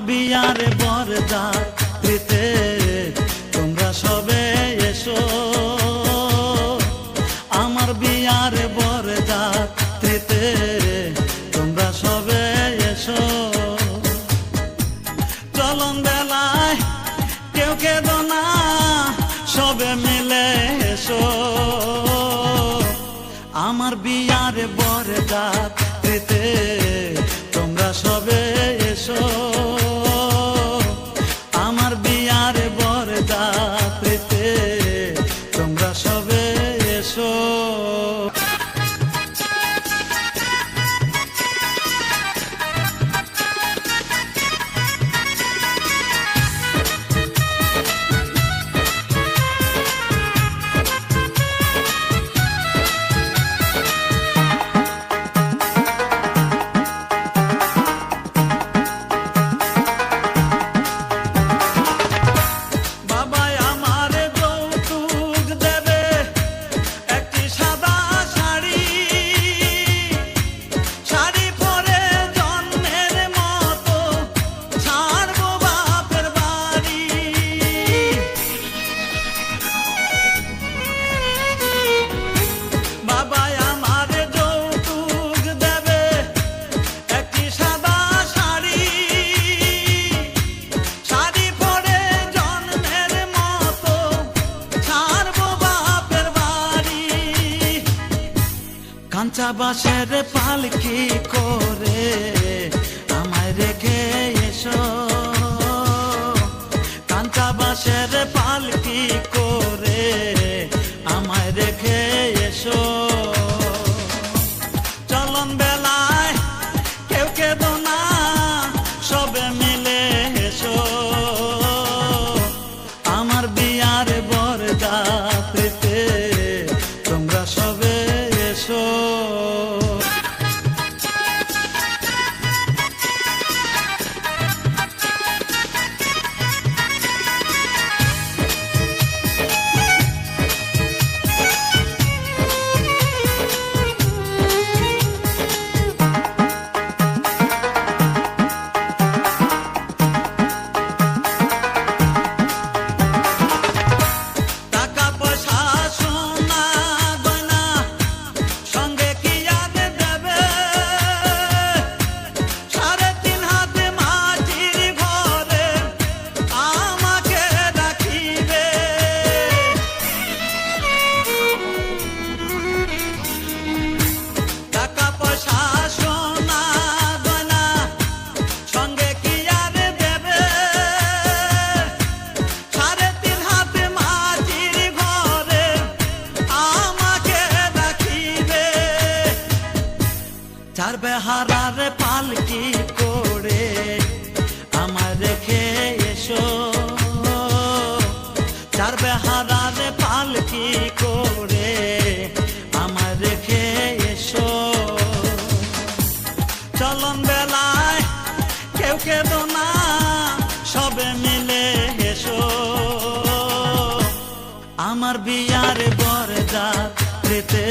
বিয়ার বরযাত্রীতে তোমরা সবে এসো, আমার বিয়ার বরযাত্রীতে তোমরা সবে এসো। চলন বেলায় কেউ কেঁদো না, সবে মিলে এসো, আমার বিয়ার বরযাত্রীতে তোমরা সবে এসো, আমার বিয়ার বরযাত্রীতে তোমরা সবে এসো। কাঁচা বাঁশের পালকি করে আমায় রেখে এসো, কাঁচা বাঁশের পালকি করে আমায় রেখে এসো। চলন বেলায় কেউ কেঁদো না, সবে মিলে এসো, আমার বিয়ার বরযাত্রীতে তোমরা সবে এসো। চার বেহারার পালকি করে আমায় রেখে এসো, চার বেহারার পালকি করে আমায় রেখে এসো। চলন বেলায় কেউ কেঁদো না, সবে মিলে এসো, আমার বিয়ার বরযাত্রীতে